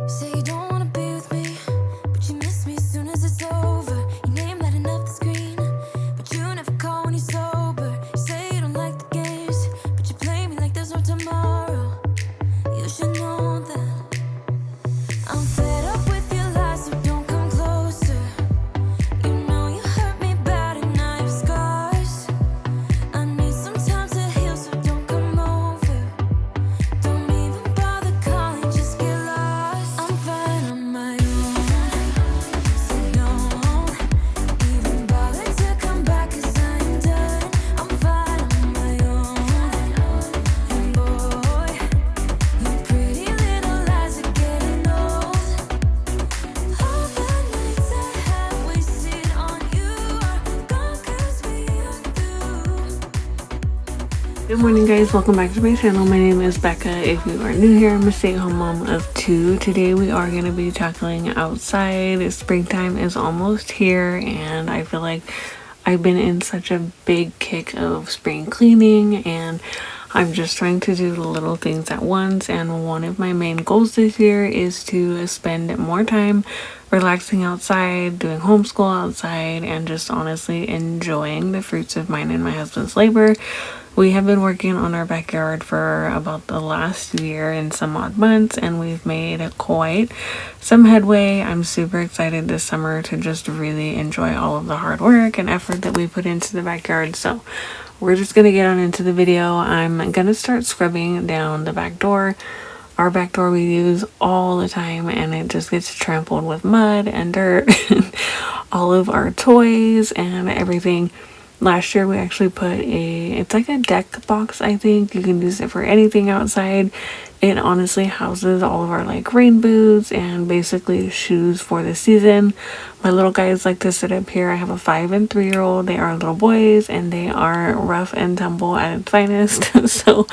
Say you don't wanna be with me, but you miss me as soon as it's over. Your name lighting up the screen, but you never call when you're sober. You say you don't like the games, but you play me like there's no tomorrow. You should know that I'm fed up with your lies, so don't come closer. You know you hurt me bad and I have scars. I need some time to heal, so don't come over. Don't even bother calling, just get lost. I'm fine on my own, so don't even bother to come back, 'cause I am done. I'm fine on my own, and boy, your pretty little lies are getting old. All the nights I have wasted on you are gone, 'cause we are through. Good morning, guys. Welcome back to my channel. My name is Becca. If you are new here, I'm a stay-at-home mom of 2. Today we are going to be tackling outside. Springtime is almost here, and I feel like I've been in such a big kick of spring cleaning, and I'm just trying to do little things at once. And one of my main goals this year is to spend more time relaxing outside, doing homeschool outside, and just honestly enjoying the fruits of mine and my husband's labor. We have been working on our backyard for about the last year and some odd months, and we've made quite some headway. I'm super excited this summer to just really enjoy all of the hard work and effort that we put into the backyard. So we're just gonna get on into the video. I'm gonna start scrubbing down the back door. Our back door we use all the time, and it just gets trampled with mud and dirt and all of our toys and everything. Last year we actually put it's like a deck box. I think you can use it for anything outside. It honestly houses all of our like rain boots and basically shoes for the season. My little guys like to sit up here. I have a 5 and 3-year-old. They are little boys, and they are rough and tumble at its finest. So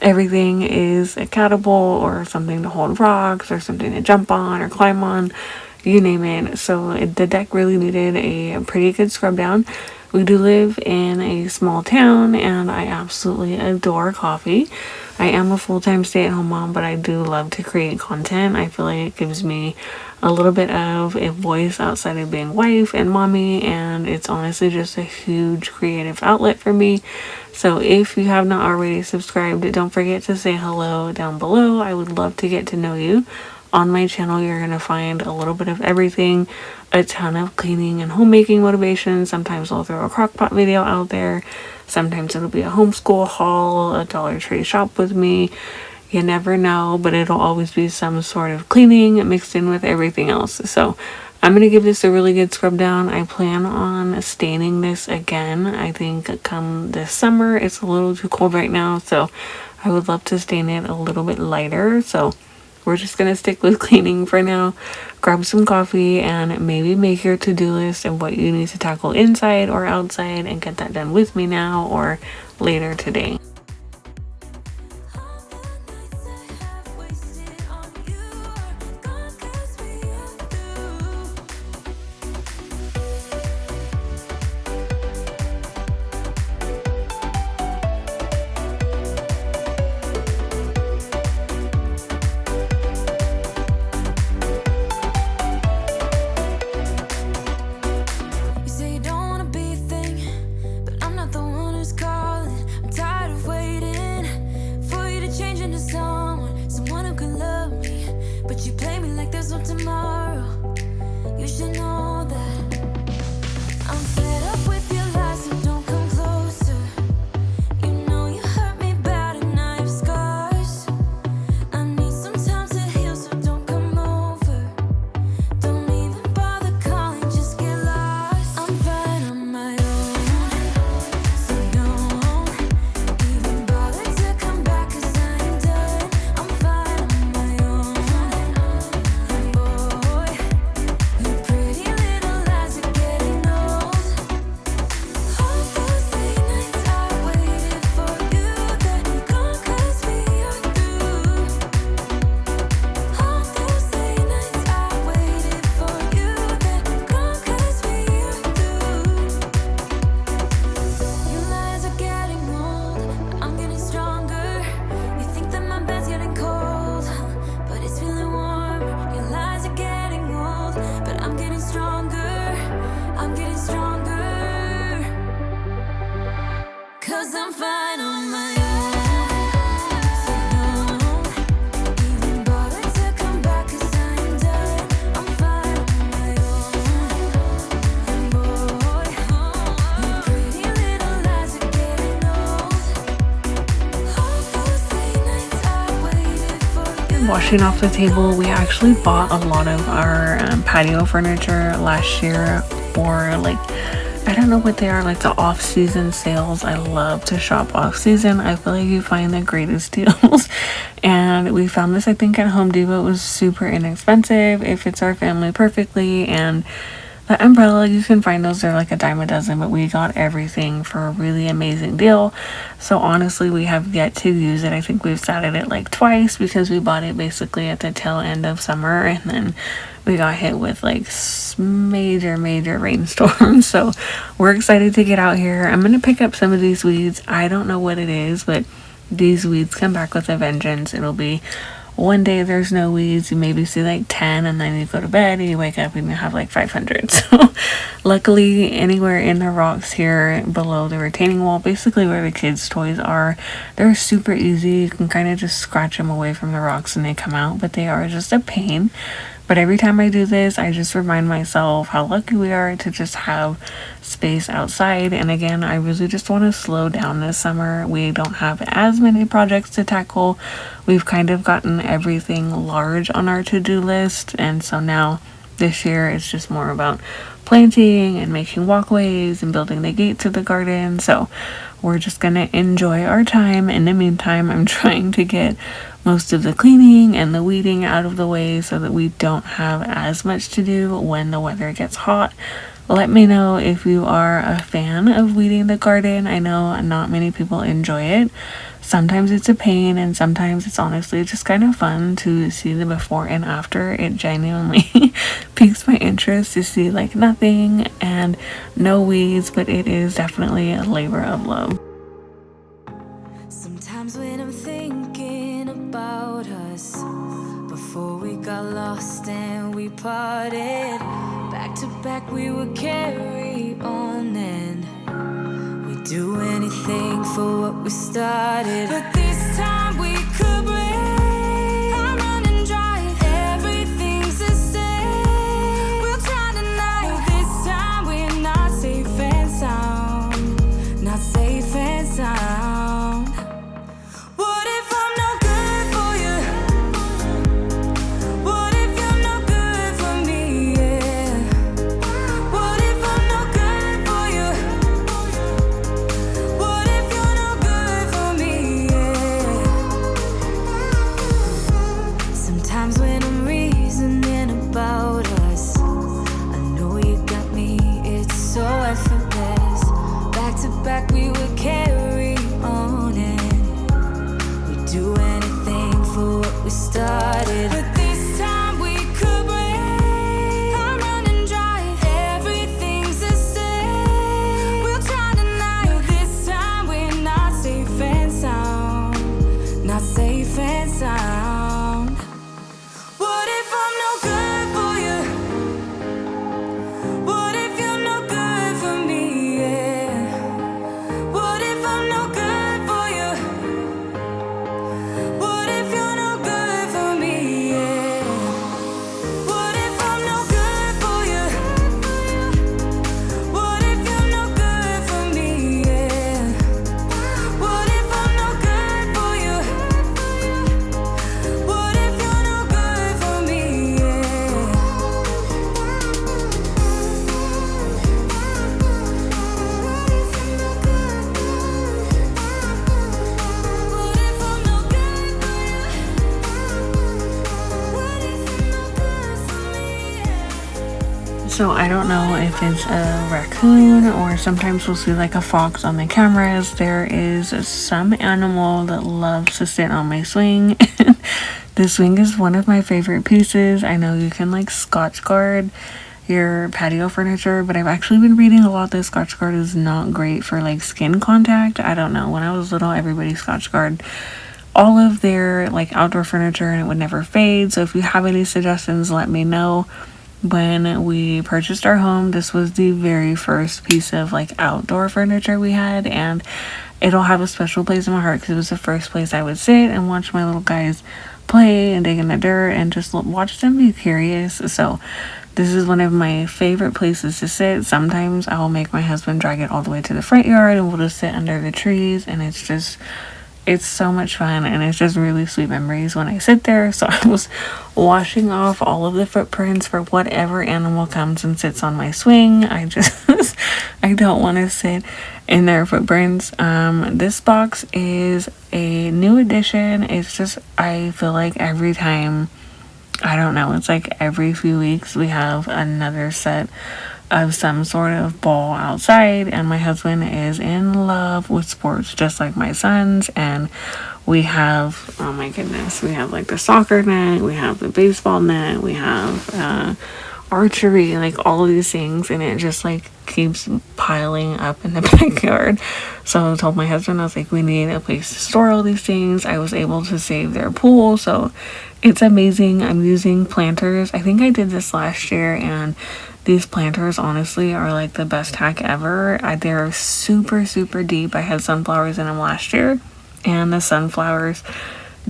everything is a catapult or something to hold rocks or something to jump on or climb on, you name it. So the deck really needed a pretty good scrub down. We do live in a small town, and I absolutely adore coffee. I am a full-time stay-at-home mom, but I do love to create content. I feel like it gives me a little bit of a voice outside of being wife and mommy, and it's honestly just a huge creative outlet for me. So if you have not already subscribed, don't forget to say hello down below. I would love to get to know you. On my channel, you're going to find a little bit of everything, a ton of cleaning and homemaking motivation. Sometimes I'll throw a crockpot video out there. Sometimes it'll be a homeschool haul, a Dollar Tree shop with me. You never know, but it'll always be some sort of cleaning mixed in with everything else. So I'm going to give this a really good scrub down. I plan on staining this again. I think come this summer. It's a little too cold right now, so I would love to stain it a little bit lighter. So we're just going to stick with cleaning for now. Grab some coffee and maybe make your to-do list of what you need to tackle inside or outside, and get that done with me now or later today. All the nights I have wasted on you are gone, 'cause we are through. You say you don't wanna be a thing, but I'm not the one who's calling. I'm tired of waiting for you to change into someone who can love me, but you play me like there's no tomorrow. You should know that I'm fed up with your lies, so don't come closer. You know you hurt me bad and I have scars. I need some time to heal, so don't come over. Don't even bother calling, just get lost. I'm fine on my own, so don't even bother to come back, 'cause I am done. I'm fine on my own, and boy, your pretty little washing off the table. We actually bought a lot of our patio furniture last year for like, I don't know what they are, like the off-season sales. I love to shop off-season. I feel like you find the greatest deals. And we found this, I think, at Home Depot. It was super inexpensive. It fits our family perfectly. And the umbrella, you can find those, they're like a dime a dozen, but we got everything for a really amazing deal. So honestly, we have yet to use it. I think we've sat at it like twice because we bought it basically at the tail end of summer, and then we got hit with like major rainstorms. So we're excited to get out here. I'm gonna pick up some of these weeds. I don't know what it is, but these weeds come back with a vengeance. It'll be one day there's no weeds, you maybe see like 10, and then you go to bed and you wake up and you have like 500. So luckily, anywhere in the rocks here below the retaining wall, basically where the kids' toys are, they're super easy. You can kind of just scratch them away from the rocks and they come out, but they are just a pain. But every time I do this, I just remind myself how lucky we are to just have space outside. And again, I really just want to slow down this summer. We don't have as many projects to tackle. We've kind of gotten everything large on our to-do list. And so now this year it's just more about planting and making walkways and building the gate to the garden. So we're just gonna enjoy our time. In the meantime, I'm trying to get most of the cleaning and the weeding out of the way so that we don't have as much to do when the weather gets hot. Let me know if you are a fan of weeding the garden. I know not many people enjoy it. Sometimes it's a pain, and sometimes it's honestly just kind of fun to see the before and after. It genuinely piques my interest to see like nothing and no weeds, but it is definitely a labor of love. Sometimes when I'm thinking about us, before we got lost and we parted, back to back we would carry on and we'd do anything for what we started. But this time we could break. I'm running dry, everything's the same. We'll try tonight, but this time we're not safe and sound. Not safe and sound. What if I'm no good for you? What if you're no good for me? Yeah. What if I'm no good for you? What if you're no good for me? Yeah. Sometimes when I'm reasoning about us, I know you got me, it's so effortless. Back to back we would carry on and do anything for what we started. But this time we could break. I'm running dry, everything's the same. We'll try tonight, but this time we're not safe and sound. Not safe and sound. What if I'm no good for you? What if you're no good for me? Yeah. What if I'm no good for you? What if you're no good for me? Yeah. What if I'm no good for you? What if you're no good for me? Yeah. What if I'm no good for you? What if you're no good for me? Yeah. What if I'm no good for you? What if you're no good for me? Yeah. So I don't know if it's a raccoon or sometimes we'll see like a fox on the cameras. There is some animal that loves to sit on my swing. The swing is one of my favorite pieces. I know you can like Scotch guard your patio furniture, but I've actually been reading a lot that Scotch guard is not great for like skin contact. I don't know. When I was little, everybody Scotch guard all of their like outdoor furniture and it would never fade. So if you have any suggestions, let me know. When we purchased our home, this was the very first piece of like outdoor furniture we had, and it'll have a special place in my heart because it was the first place I would sit and watch my little guys play and dig in the dirt and just watch them be curious. So this is one of my favorite places to sit. Sometimes I will make my husband drag it all the way to the front yard and we'll just sit under the trees, and it's so much fun, and it's just really sweet memories when I sit there. So I was washing off all of the footprints for whatever animal comes and sits on my swing. I just I don't want to sit in their footprints. This box is a new addition. It's just, I feel like every time, I don't know, it's like every few weeks we have another set of some sort of ball outside, and my husband is in love with sports just like my sons. And we have, oh my goodness, we have like the soccer net, we have the baseball net, we have archery, like all of these things, and it just like keeps piling up in the backyard. So I told my husband, I was like, we need a place to store all these things. I was able to save their pool, so it's amazing. I'm using planters. I think I did this last year, and these planters honestly are like the best hack ever. They're super deep. I had sunflowers in them last year, and the sunflowers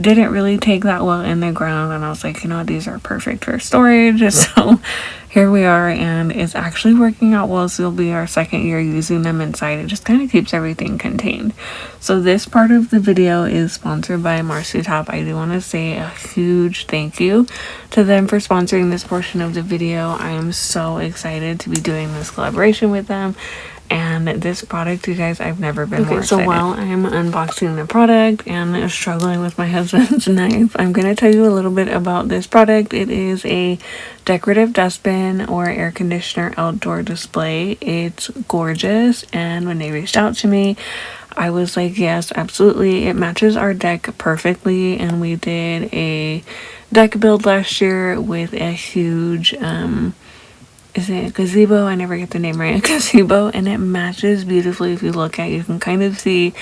didn't really take that well in the ground, and I was like, you know what, these are perfect for storage. So here we are, and it's actually working out well. So it'll be our second year using them inside. It just kind of keeps everything contained. So this part of the video is sponsored by Marcy Top. I do want to say a huge thank you to them for sponsoring this portion of the video. I am so excited to be doing this collaboration with them. And this product, you guys, I've never been more excited. So while I'm unboxing the product and struggling with my husband's knife, I'm going to tell you a little bit about this product. It is a decorative dustbin or air conditioner outdoor display. It's gorgeous, and when they reached out to me, I was like, yes, absolutely. It matches our deck perfectly, and we did a deck build last year with a huge is it a gazebo? I never get the name right. A gazebo, and it matches beautifully. If you look at it, you can kind of see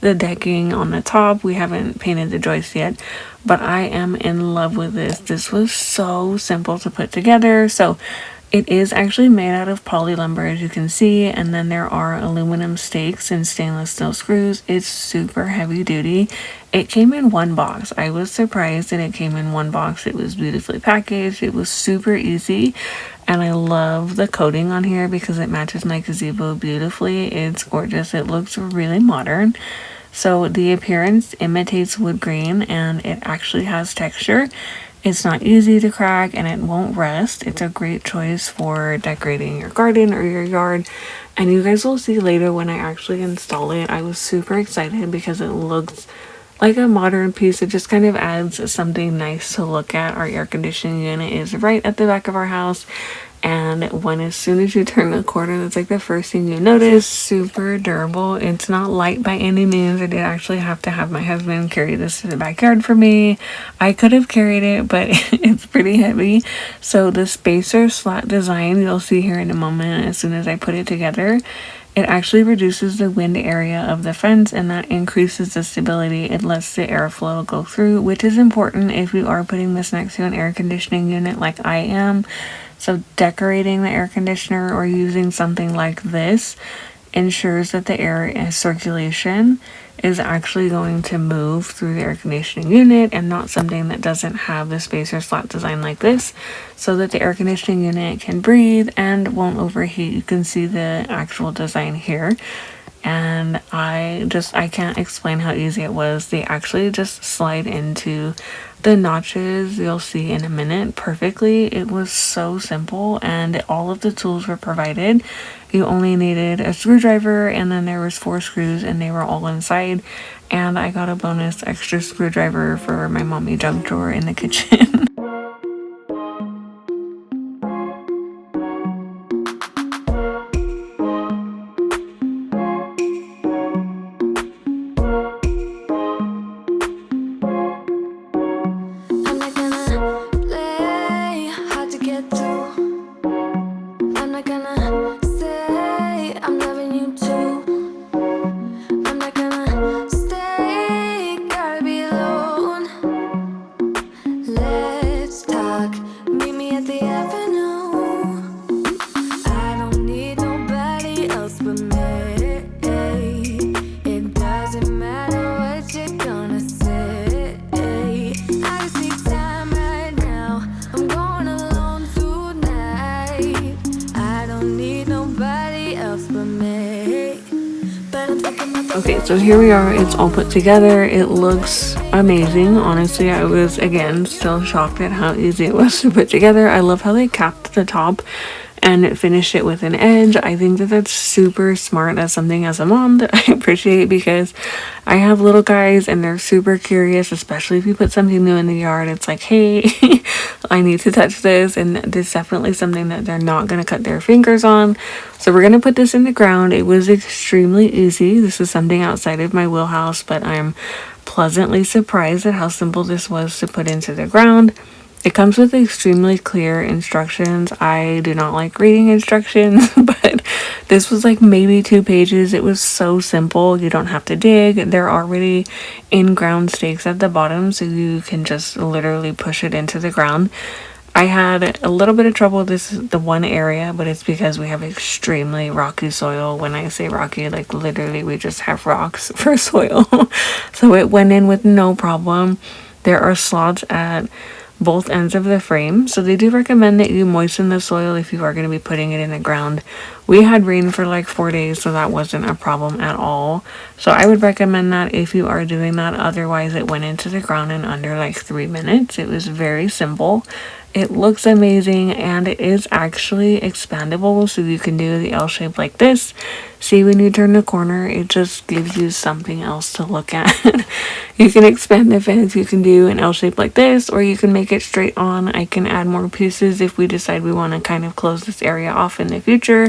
the decking on the top. We haven't painted the joist yet, but I am in love with this. This was so simple to put together. So it is actually made out of poly lumber, as you can see, and then there are aluminum stakes and stainless steel screws. It's super heavy duty. It came in one box. I was surprised that it came in one box. It was beautifully packaged. It was super easy, and I love the coating on here because it matches my gazebo beautifully. It's gorgeous. It looks really modern. So the appearance imitates wood grain, and it actually has texture. It's not easy to crack, and it won't rust. It's a great choice for decorating your garden or your yard. And you guys will see later when I actually install it. I was super excited because it looks like a modern piece. It just kind of adds something nice to look at. Our air conditioning unit is right at the back of our house, and as soon as you turn the corner, that's like the first thing you notice. Super durable. It's not light by any means. I did actually have to have my husband carry this to the backyard for me. I could have carried it, but it's pretty heavy. So the spacer slat design you'll see here in a moment, as soon as I put it together, it actually reduces the wind area of the fence, and that increases the stability. It lets the airflow go through, which is important if you are putting this next to an air conditioning unit like I am. So decorating the air conditioner or using something like this ensures that the air circulation is actually going to move through the air conditioning unit, and not something that doesn't have the spacer slat design like this, so that the air conditioning unit can breathe and won't overheat. You can see the actual design here, and I can't explain how easy it was. They actually just slide into the notches, you'll see in a minute, perfectly. It was so simple, and all of the tools were provided. You only needed a screwdriver, and then there was 4 screws, and they were all inside. And I got a bonus extra screwdriver for my mommy junk drawer in the kitchen. I'm not gonna play hard to get through. I'm not gonna say I'm loving you too. I'm not gonna stay, gotta be alone. Let Okay, so here we are. It's all put together. It looks amazing. Honestly, I was, again, still shocked at how easy it was to put together. I love how they capped the top and finished it with an edge. I think that that's super smart. That's something as a mom that I appreciate, because I have little guys and they're super curious, especially if you put something new in the yard. It's like, hey, I need to touch this, and this is definitely something that they're not going to cut their fingers on. So we're going to put this in the ground. It was extremely easy. This is something outside of my wheelhouse, but I'm pleasantly surprised at how simple this was to put into the ground. It comes with extremely clear instructions. I do not like reading instructions, but this was like maybe 2 pages. It was so simple. You don't have to dig. They're already in-ground stakes at the bottom, so you can just literally push it into the ground. I had a little bit of trouble with this, the one area, but it's because we have extremely rocky soil. When I say rocky, like literally we just have rocks for soil. So it went in with no problem. There are slots at both ends of the frame, so they do recommend that you moisten the soil if you are going to be putting it in the ground. We had rain for like 4 days, so that wasn't a problem at all. So I would recommend that if you are doing that. Otherwise, it went into the ground in under like 3 minutes. It was very simple. It looks amazing, and it is actually expandable, so you can do the L shape like this. See, when you turn the corner, it just gives you something else to look at. You can expand the fence, you can do an L shape like this, or you can make it straight on. I can add more pieces if we decide we want to kind of close this area off in the future.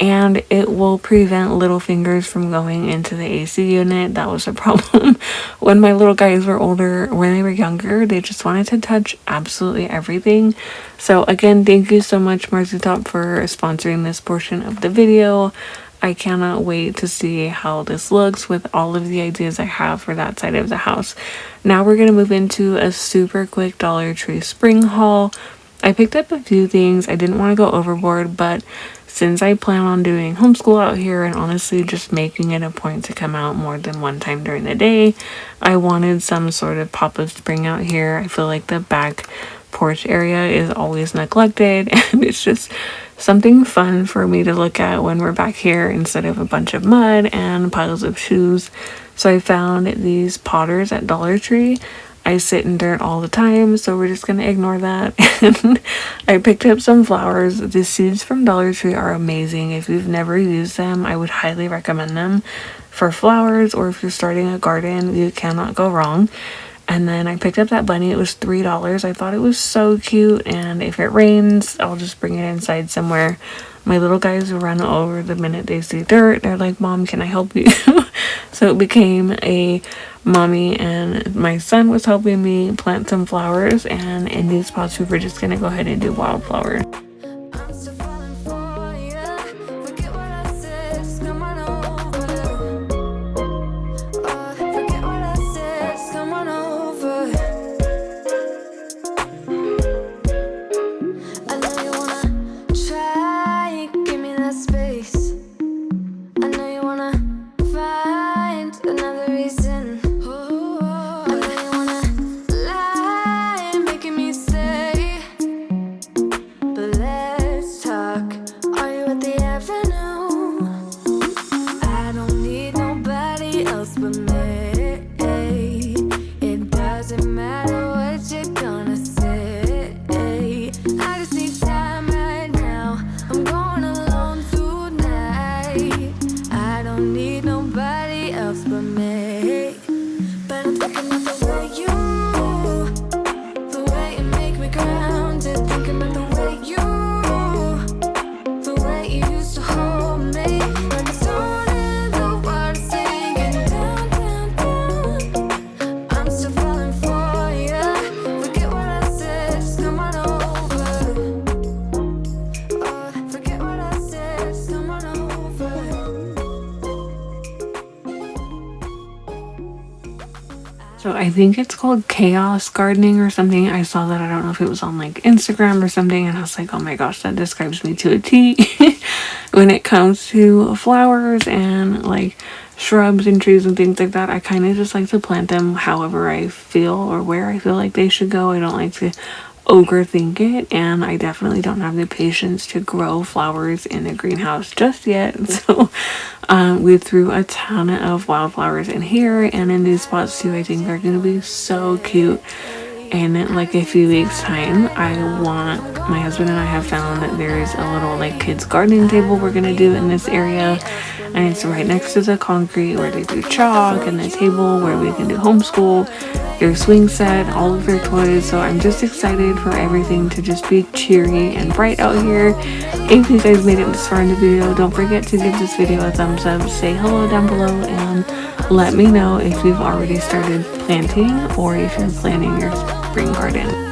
And it will prevent little fingers from going into the AC unit. That was a problem when my little guys were older. When they were younger, they just wanted to touch absolutely everything. So again, thank you so much, Marcy Top, for sponsoring this portion of the video. I cannot wait to see how this looks with all of the ideas I have for that side of the house. Now we're going to move into a super quick Dollar Tree spring haul. I picked up a few things. I didn't want to go overboard, but since I plan on doing homeschool out here and honestly just making it a point to come out more than one time during the day, I wanted some sort of pop of spring out here. I feel like the back porch area is always neglected, and it's just something fun for me to look at when we're back here instead of a bunch of mud and piles of shoes. So I found these potters at Dollar Tree. I sit in dirt all the time, so we're just going to ignore that. And I picked up some flowers. The seeds from Dollar Tree are amazing. If you've never used them, I would highly recommend them for flowers, or if you're starting a garden, you cannot go wrong. And then I picked up that bunny. It was $3. I thought it was so cute, and if it rains, I'll just bring it inside somewhere. My little guys run over the minute they see dirt. They're like, Mom, can I help you? So it became a mommy and my son was helping me plant some flowers, and in these pots we were just gonna go ahead and do wildflowers. I'm still falling for you. Forget what I said, just come on over. Forget what I said, just come on over. I know you wanna try, give me that space. I know you wanna find another reason. I know you wanna lie, making me stay. But let's talk. Are you at the avenue? I don't need nobody else but me. It doesn't matter what you're gonna say. I just need time right now. I'm going alone tonight. I don't need nobody else but me. But I'm thinking about the way you move, the way you make me grounded. Thinking about the way the way you used to hold me. Like a stone in the water, singing down, down, down. I'm still falling for you. Forget what I said, just come on over. Forget what I said, just come on over. So I think it's called chaos gardening or something. I saw that. I don't know if it was on like Instagram or something, and I was like, oh my gosh, that describes me to a T. When it comes to flowers and like shrubs and trees and things like that, I kind of just like to plant them however I feel or where I feel like they should go. I don't like to overthink it, and I definitely don't have the patience to grow flowers in a greenhouse just yet. So we threw a ton of wildflowers in here and in these spots too. I think they're gonna be so cute. And in like a few weeks time, my husband and I have found that there's a little like kids gardening table we're gonna do in this area, and it's right next to the concrete where they do chalk, and the table where we can do homeschool, their swing set, all of their toys. So I'm just excited for everything to just be cheery and bright out here. If you guys made it this far in the video, don't forget to give this video a thumbs up, say hello down below, and let me know if you've already started planting or if you're planning your spring garden.